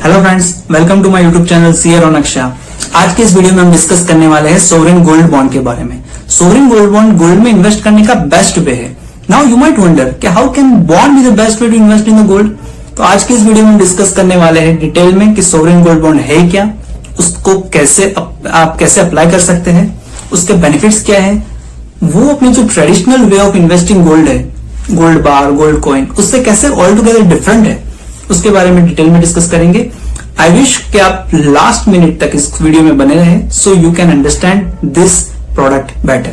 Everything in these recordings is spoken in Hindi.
Hello friends, welcome to my YouTube channel CA Raunak Shah. आज के इस वीडियो में हम डिस्कस करने वाले हैं सोवरेन गोल्ड बॉन्ड के बारे में। सोवरेन गोल्ड बॉन्ड गोल्ड में इन्वेस्ट करने का बेस्ट वे है। नाउ यू माइट वंडर कि how can bond be the best way to invest in the gold. तो आज के इस वीडियो में हम डिस्कस करने वाले हैं डिटेल में कि सोवरेन गोल्ड बॉन्ड है क्या, उसको कैसे आप कैसे अप्लाई कर सकते हैं, उसके बेनिफिट्स क्या है, वो अपनी जो traditional way of investing gold है, गोल्ड बार, गोल्ड कॉइन, उससे कैसे ऑल टुगेदर डिफरेंट है, उसके बारे में डिटेल में डिस्कस करेंगे। आई विश कि आप लास्ट मिनट तक इस वीडियो में बने रहे so you can understand this product better.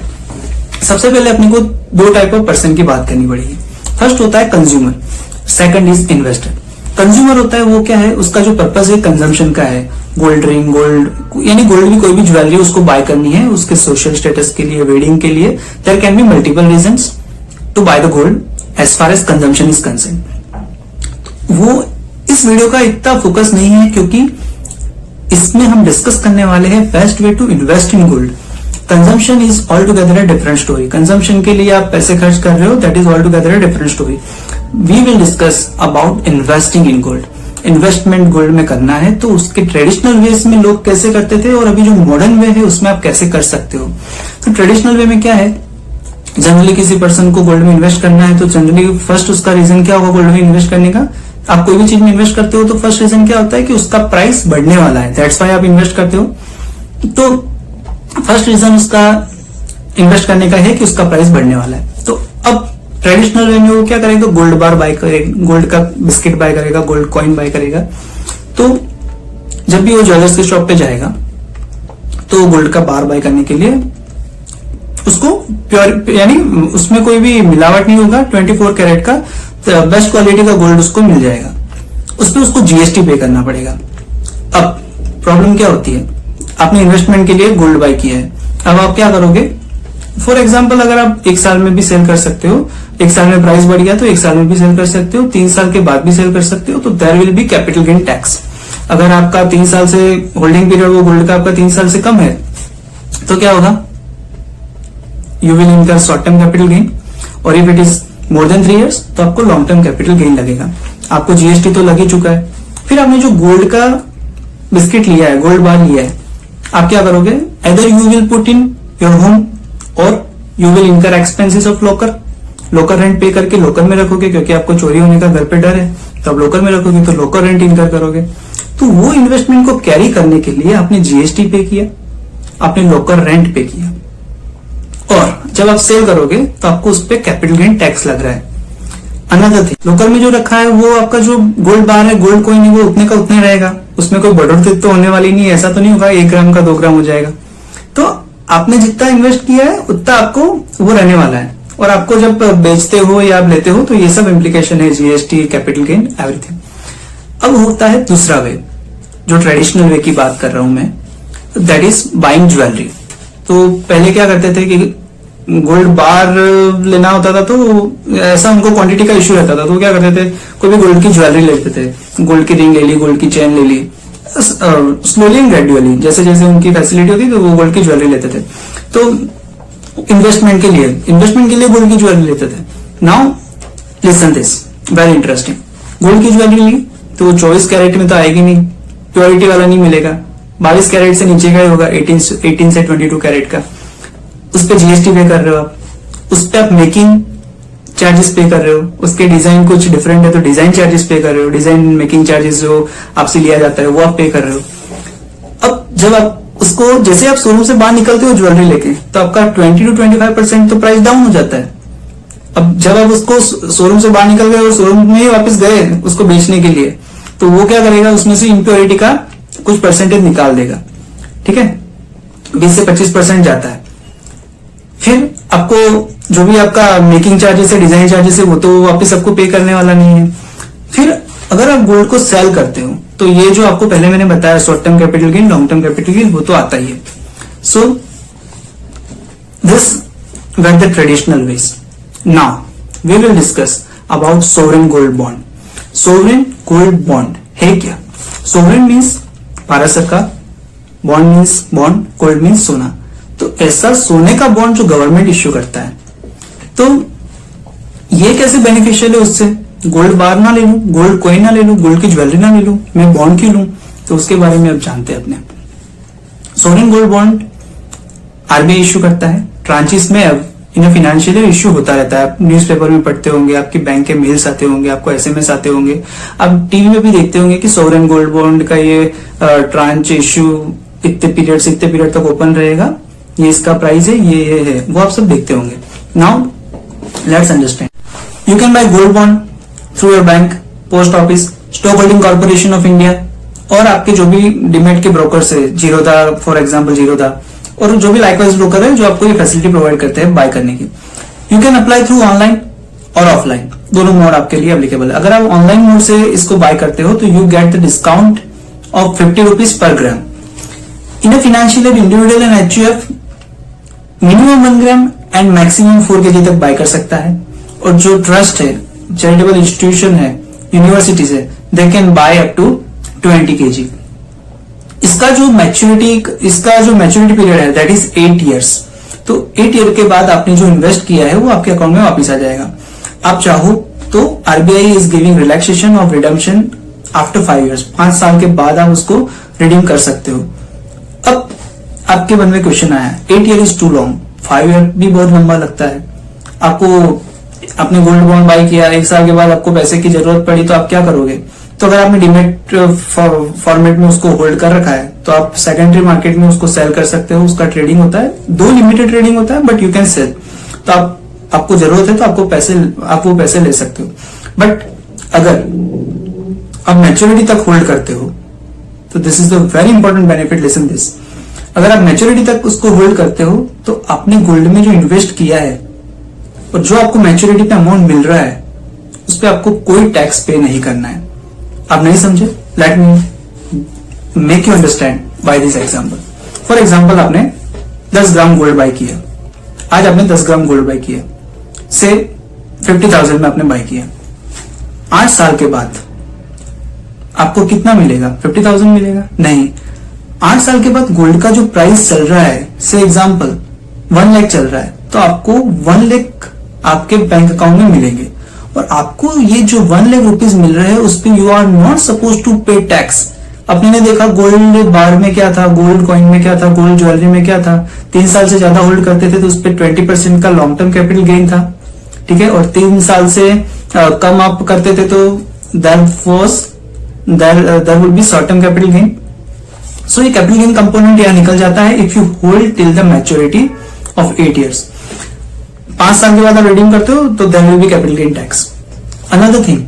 सबसे पहले अपने को दो टाइप ऑफ पर्सन की बात करनी पड़ेगी। फर्स्ट होता है consumer, second is investor. Consumer होता है वो क्या है, उसका जो पर्पस है कंजम्पशन का है, गोल्ड रिंग, गोल्ड यानी गोल्ड की कोई भी ज्वेलरी उसको बाय करनी है उसके सोशल स्टेटस के लिए, वेडिंग के लिए। There can be multiple reasons to buy the gold as far as consumption is concern. वो इस वीडियो का इतना फोकस नहीं है क्योंकि इसमें हम डिस्कस करने वाले हैं best way to invest in gold. Consumption is all together a different story. Consumption के लिए आप पैसे खर्च कर रहे हो, that is all together a different story. We will discuss about investing in gold. Investment gold में करना है तो उसके ट्रेडिशनल वेज में लोग कैसे करते थे और अभी जो मॉडर्न वे है उसमें आप कैसे कर सकते हो। तो ट्रेडिशनल वे में क्या है, जनरली किसी पर्सन को गोल्ड में इन्वेस्ट करना है तो जनरली फर्स्ट उसका रीजन क्या होगा गोल्ड में इन्वेस्ट करने का। आप कोई भी चीज में इन्वेस्ट करते हो तो फर्स्ट रीजन क्या होता है कि उसका प्राइस बढ़ने वाला है, दैट्स व्हाई आप इन्वेस्ट करते हो। तो फर्स्ट रीजन उसका इन्वेस्ट करने का है कि उसका प्राइस बढ़ने वाला है। तो अब ट्रेडिशनल वे में वो क्या करेगा, गोल्ड बार बाय करेगा, गोल्ड का बिस्किट बाय करेगा, गोल्ड कॉइन बाय करेगा। तो जब भी वो ज्वेलर्स की शॉप पे जाएगा तो गोल्ड का बार बाय करने के लिए उसको प्योर यानी उसमें कोई भी मिलावट नहीं होगा, 24 कैरेट का बेस्ट क्वालिटी का गोल्ड उसको मिल जाएगा। उसमें उसको जीएसटी पे करना पड़ेगा। अब प्रॉब्लम क्या होती है, आपने इन्वेस्टमेंट के लिए गोल्ड बाय किया है, अब आप क्या करोगे। फॉर एग्जांपल अगर आप एक साल में भी सेल कर सकते हो, एक साल में प्राइस बढ़ गया तो एक साल में भी सेल कर सकते हो, 3 साल के बाद भी सेल कर सकते हो, तो there will be capital gain tax. अगर आपका 3 साल से होल्डिंग पीरियड वो गोल्ड का आपका 3 साल से कम है तो क्या होगा, यू विल इनकर शॉर्ट टर्म कैपिटल गेन, और if it is more than 3 years तो आपको लॉन्ग टर्म कैपिटल गेन लगेगा। आपको जीएसटी तो लग ही चुका है। फिर आपने जो गोल्ड का बिस्किट लिया है, गोल्ड बार लिया है, आप क्या करोगे, either you will put in your home और यू विल इनकर expenses of locker. Locker rent पे करके लॉकर में रखोगे क्योंकि आपको चोरी होने का घर पे डर है, तो आप लॉकर में रखोगे तो लॉकर रेंट इनकर करोगे। तो वो इन्वेस्टमेंट को कैरी करने के लिए आपने जीएसटी पे किया, आपने लॉकर रेंट पे किया, और जब आप सेल करोगे तो आपको उस पर कैपिटल गेन टैक्स लग रहा है। अनदर थिंग, लोकल में जो रखा है वो आपका जो गोल्ड बार है, गोल्ड कोइन है, वो उतने का उतने रहेगा, उसमें कोई बढ़ोतरी तो होने वाली नहीं है। ऐसा तो नहीं होगा 1 ग्राम का 2 ग्राम हो जाएगा। तो आपने जितना इन्वेस्ट किया है उतना आपको वो रहने वाला है, और आपको जब बेचते हो या आप लेते हो तो ये सब इम्प्लीकेशन है, जीएसटी, कैपिटल गेन, एवरीथिंग। अब होता है दूसरा वे, जो ट्रेडिशनल वे की बात कर रहा हूं मैं, दैट इज बाइंग ज्वेलरी। तो पहले क्या करते थे कि गोल्ड बार लेना होता था तो ऐसा उनको क्वांटिटी का इश्यू रहता था, तो क्या करते थे, कोई भी गोल्ड की ज्वेलरी लेते थे, गोल्ड की रिंग ले ली, गोल्ड की चेन ले ली, स्लोली एंड ग्रेजुअली जैसे जैसे उनकी फैसिलिटी होती तो वो गोल्ड की ज्वेलरी लेते थे। तो इन्वेस्टमेंट के लिए गोल्ड की ज्वेलरी लेते थे। Now listen this, very interesting. Gold की ज्वेलरी ली तो वो 24 कैरेट में तो आएगी नहीं, प्योरिटी वाला नहीं मिलेगा, 22 कैरेट से नीचे का ही होगा, 18 से 22 कैरेट का। उस पर जीएसटी पे कर रहे हो आप, उस पर आप मेकिंग चार्जेस पे कर रहे हो, उसके डिजाइन कुछ डिफरेंट है तो डिजाइन चार्जेस पे कर रहे हो, डिजाइन मेकिंग चार्जेस जो आपसे लिया जाता है वो आप पे कर रहे हो। अब जब आप उसको जैसे आप शोरूम से बाहर निकलते हो ज्वेलरी लेके तो आपका 20 to 25% तो प्राइस डाउन हो जाता है। अब जब आप उसको शोरूम से बाहर निकल गए और शोरूम में ही वापस गए उसको बेचने के लिए, तो वो क्या करेगा, उसमें से इम्प्योरिटी का कुछ परसेंटेज निकाल देगा, ठीक है, 20 से 25% जाता है। फिर आपको जो भी आपका मेकिंग चार्जेस है, डिजाइन चार्जेस है, वो तो वापस आपको पे करने वाला नहीं है। फिर अगर आप गोल्ड को सेल करते हो तो ये जो आपको पहले मैंने बताया short term capital gain, long term capital gain, वो तो आता ही है। So this were the traditional ways. Now we will discuss about sovereign gold bond. Sovereign gold bond है क्या? सोवरेन मीन्स भारत सरकार, bond means bond, gold means सोना। तो ऐसा सोने का बॉन्ड जो गवर्नमेंट इश्यू करता है, तो ये कैसे बेनिफिशियल है उससे, गोल्ड बार ना ले लूं, गोल्ड कॉइन ना ले लूं, गोल्ड की ज्वेलरी ना ले लूं, मैं बॉन्ड क्यों लूं? तो उसके बारे में अब जानते हैं अपने। Sovereign gold bond RBI issue करता है, ट्रांचेस में अब इन फाइनेंशियल इश्यू होता रहता है। आप न्यूज़पेपर में पढ़ते होंगे, आपके बैंक के मेल्स आते होंगे, आपको एसएमएस आते होंगे, आप टीवी में भी देखते होंगे कि सोवरेन गोल्ड बॉन्ड का ये ट्रांच इश्यू इतने पीरियड तक ओपन रहेगा, ये इसका प्राइस है, ये है, वो आप सब देखते होंगे। Now let's understand, you can by gold bond through your bank, post office, stock holding corporation of India, और आपके जो भी डीमैट के ब्रोकर्स है, जीरोधा फॉर एग्जांपल, जीरोधा, और जो भी लाइकवाइज ब्रोकर है जो आपको ये फैसिलिटी प्रोवाइड करते हैं बाय करने की। You can apply through online और ऑफलाइन, दोनों मोड आपके लिए एप्लीकेबल है। अगर आप ऑनलाइन मोड से इसको बाय करते हो तो you get the discount of 50 rupees per gram. In a financial individual and HUF minimum 1 gram and maximum 4 kg तक बाय कर सकता है। और जो ट्रस्ट है, चैरिटेबल इंस्टीट्यूशन है, यूनिवर्सिटीज है, they can buy up to 20 kg। इसका जो मैच्योरिटी पीरियड है दैट इज 8 years। तो 8 year के बाद आपने जो इन्वेस्ट किया है वो आपके अकाउंट में वापस आ जाएगा। आप चाहो तो RBI is giving relaxation of redemption after 5 years, 5 साल के बाद आप उसको रिडीम कर सकते हो। अब आपके मन में क्वेश्चन आया, 8 year is too long, 5 year भी बहुत लंबा लगता है। आपने गोल्ड बॉन्ड बाय किया, 1 साल के बाद आपको पैसे की जरूरत पड़ी तो आप क्या करोगे? तो अगर आपने डीमैट फॉर्मेट में उसको होल्ड कर रखा है तो आप सेकेंडरी मार्केट में उसको सेल कर सकते हो। उसका ट्रेडिंग होता है, 2 लिमिटेड ट्रेडिंग होता है, बट यू कैन सेल। तो आपको जरूरत है तो आप वो पैसे ले सकते हो। बट अगर आप मैच्योरिटी तक होल्ड करते हो तो this is the very important benefit, listen this. अगर आप मैच्योरिटी तक उसको होल्ड करते हो तो आपने गोल्ड में जो इन्वेस्ट किया है और जो आपको मैच्योरिटी पे अमाउंट मिल रहा है उस पर आपको कोई टैक्स पे नहीं करना है। आप नहीं समझे? Let me make you understand by this example. For example, आपने 10 ग्राम गोल्ड बाय किया। आज आपने 10 ग्राम गोल्ड बाय किया, से 50,000 में आपने बाय किया। 8 साल के बाद आपको कितना मिलेगा? 50,000 मिलेगा? नहीं। 8 साल के बाद गोल्ड का जो प्राइस चल रहा है, से एग्जांपल 1 लाख चल रहा है, तो आपको 1 लाख आपके बैंक अकाउंट में मिलेंगे। और आपको ये जो 1 लाख रुपीज मिल रहे हैं उस पर you are not suppose to pay tax. अपने ने देखा गोल्ड बार में क्या था, गोल्ड कॉइन में क्या था, गोल्ड ज्वेलरी में क्या था। 3 साल से ज्यादा होल्ड करते थे तो उस पर 20% का लॉन्ग टर्म कैपिटल गेन था, ठीक है। और 3 साल से कम आप करते थे तो there will be short term capital gain. So ये कैपिटल गेन कंपोनेंट यहां निकल जाता है if you hold till the maturity of 8 years। 5 साल के बाद आप रिडीम करते हो तो there will be capital gain tax. Another thing,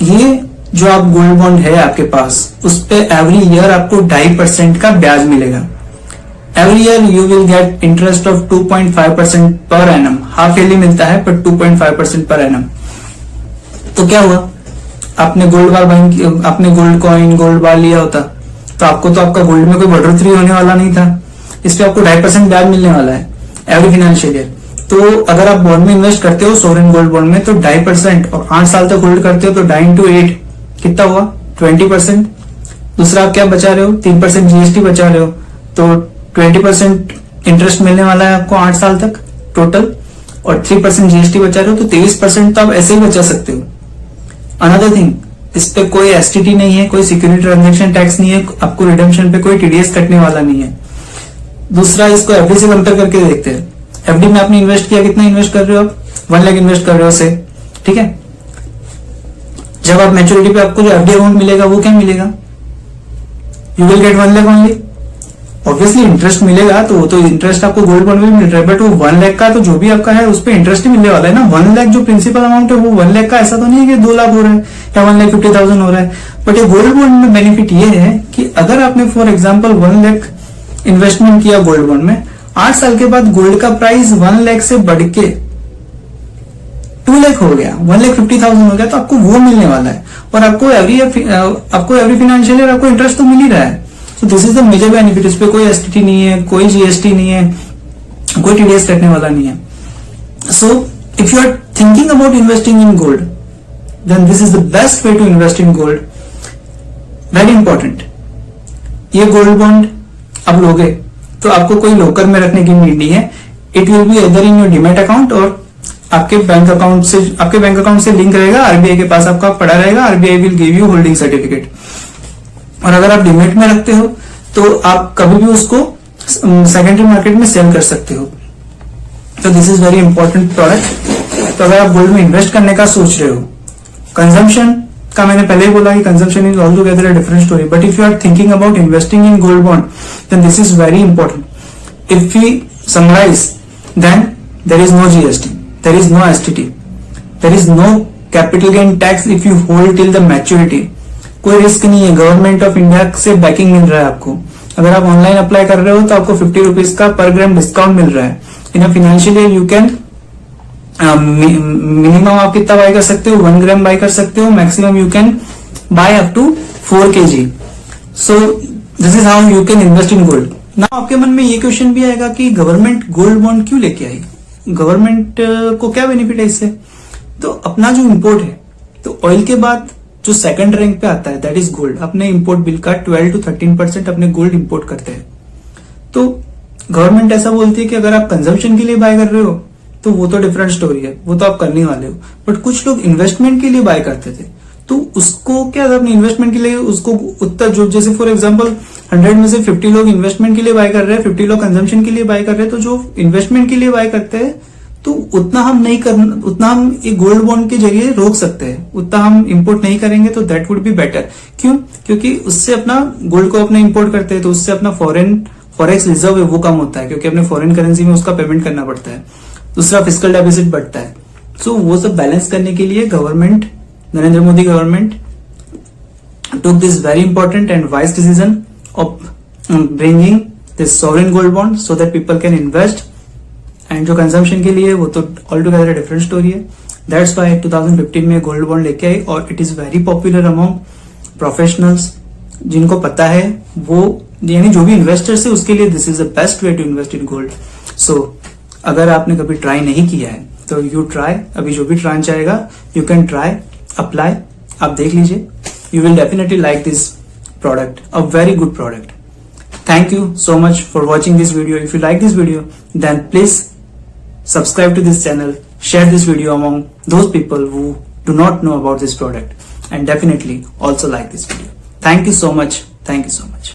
ये जो आप गोल्ड बॉन्ड है आपके पास, उस पे एवरी ईयर आपको 2.5% का ब्याज मिलेगा। Every year you will get interest of 2.5% per annum. Half yearly मिलता है पर 2.5% पर एनम। तो क्या हुआ, आपने गोल्ड बार आपने गोल्ड कॉइन, गोल्ड बार लिया होता तो आपका गोल्ड में कोई बढ़ोतरी होने वाला नहीं था। इस पे आपको 2.5% ब्याज मिलने वाला है एवरी फाइनेंशियल ईयर। तो अगर आप बॉन्ड में इन्वेस्ट करते हो, सोवरेन गोल्ड बॉन्ड में, तो 2.5% और 8 साल तक होल्ड करते हो तो 9 into 8 कितना हुआ? 20%। दूसरा आप क्या बचा रहे हो? 3% जीएसटी बचा रहे हो, तो 20% इंटरेस्ट मिलने वाला है आपको 8 साल तक टोटल, और 3% जीएसटी बचा रहे हो तो 23% तो आप ऐसे ही बचा सकते हो। अनदर थिंग, इस पे कोई एसटीटी नहीं है, कोई सिक्योरिटी ट्रांजेक्शन टैक्स नहीं है, आपको रिडम्पशन पे कोई टीडीएस कटने वाला नहीं है। दूसरा, इसको एफडी से कंपेयर करके देखते हैं। एफडी में आपने इन्वेस्ट किया, कितना इन्वेस्ट कर रहे हो आप? 1 लाख इन्वेस्ट कर रहे हो से, ठीक है। जब आप मैच्योरिटी पे आपको जो एफडी अमाउंट मिलेगा वो क्या मिलेगा? You will get 1 lakh only. Obviously interest मिलेगा, तो वो तो इंटरेस्ट आपको गोल्ड बॉन्ड में भी मिल रहा है, बट वो 1 लाख का तो जो भी आपका है उस पर इंटरेस्ट ही मिलने वाला है ना। 1 लाख जो प्रिंसिपल अमाउंट है वो 1 लाख का ऐसा तो नहीं है कि 2 लाख हो रहा है या 1,50,000 हो रहा है। बट ये गोल्ड बॉन्ड में बेनिफिट ये है कि अगर आपने फॉर एग्जाम्पल 1 लाख इन्वेस्टमेंट किया गोल्ड बॉन्ड में, 8 साल के बाद गोल्ड का प्राइस 1 लाख से बढ़ के 2 लाख हो गया, 1,50,000 हो गया, तो आपको वो मिलने वाला है। और आपको एवरी फाइनेंशियल ईयर आपको इंटरेस्ट तो मिल ही रहा है। So this is the major benefit. इस पे कोई एसटीटी नहीं है, कोई जीएसटी नहीं है, कोई टीडीएस कटने वाला नहीं है। So if you are thinking about investing in gold, then this is the best way to invest in gold. Very important, ये गोल्ड बॉन्ड आप लोगे तो आपको कोई लोकर में रखने की नीड नहीं है। इट विल बी इधर इन योर डीमैट अकाउंट और आपके बैंक अकाउंट से लिंक रहेगा, आरबीआई के पास आपका पड़ा रहेगा, RBI will give you holding certificate. और अगर आप डिमेट में रखते हो तो आप कभी भी उसको सेकेंडरी मार्केट में सेल कर सकते हो। तो this is very important product. तो अगर आप गोल्ड में इन्वेस्ट करने का सोच रहे हो, कंजम्पशन का मैंने पहले ही बोला कि consumption is all together a different story, but if you are thinking about investing in gold bond then this is very important. If we summarize then there is no GST, there is no STT, there is no capital gain tax if you hold till the maturity. कोई रिस्क नहीं है, गवर्नमेंट ऑफ इंडिया से बैकिंग मिल रहा है आपको। अगर आप ऑनलाइन अप्लाई कर रहे हो तो आपको 50 रुपीज का पर ग्राम डिस्काउंट मिल रहा है। In a financial year you can minimum आप कितना बाय कर सकते हो, 1 ग्राम बाय कर सकते हो, maximum you can buy up to 4 kg। So this is how you can invest in gold. Now आपके मन में ये क्वेश्चन भी आएगा कि गवर्नमेंट गोल्ड बॉन्ड क्यों लेके आई, गवर्नमेंट को क्या बेनिफिट है इससे। तो अपना जो इंपोर्ट है, तो ऑयल के बाद जो सेकंड रैंक पे आता है दैट इज गोल्ड। अपने इंपोर्ट बिल का 12 to 13% अपने गोल्ड इंपोर्ट करते हैं। तो गवर्नमेंट ऐसा बोलती है कि अगर आप कंजम्पशन के लिए बाय कर रहे हो तो वो तो डिफरेंट स्टोरी है, वो तो आप करने वाले हो, बट कुछ लोग इन्वेस्टमेंट के लिए बाय करते थे। तो उसको क्या था, अपने इन्वेस्टमेंट के लिए उसको उतना जो, जैसे फॉर एग्जांपल 100 में से 50 लोग इन्वेस्टमेंट के लिए बाय कर रहे हैं, 50 लोग कंजम्पशन के लिए बाय कर रहे हैं। तो जो इन्वेस्टमेंट के लिए बाय करते हैं तो उतना हम नहीं करना, उतना हम एक गोल्ड बॉन्ड के जरिए रोक सकते हैं, उतना हम इंपोर्ट नहीं करेंगे तो दैट वुड बी बेटर। क्यों? क्योंकि उससे अपना गोल्ड को अपने इंपोर्ट करते हैं तो उससे अपना फॉरेक्स रिजर्व है वो कम होता है, क्योंकि अपने फॉरेन करेंसी में उसका पेमेंट करना पड़ता है। दूसरा फिस्कल डेफिसिट बढ़ता है। सो वो सब बैलेंस करने के लिए government, Narendra Modi government took this very important and wise decision of bringing this sovereign gold bond so that people can invest। And जो कंजम्पशन के लिए वो तो ऑल टुगेदर डिफरेंट स्टोरी है। दैट्स वाई 2015 में गोल्ड बॉन्ड लेके आई और it is very popular among professionals. जिनको पता है वो, यानी जो भी इन्वेस्टर्स है उसके लिए this is the best way to invest in gold. So अगर आपने कभी ट्राई नहीं किया है तो यू ट्राई। अभी जो भी ट्रांच आएगा यू कैन ट्राई, अप्लाई, आप देख लीजिए। You will definitely like this product, a very good product. Thank you so much for watching this video. If you like this video, then please subscribe to this channel, share this video among those people who do not know about this product, and definitely also like this video. Thank you so much. Thank you so much.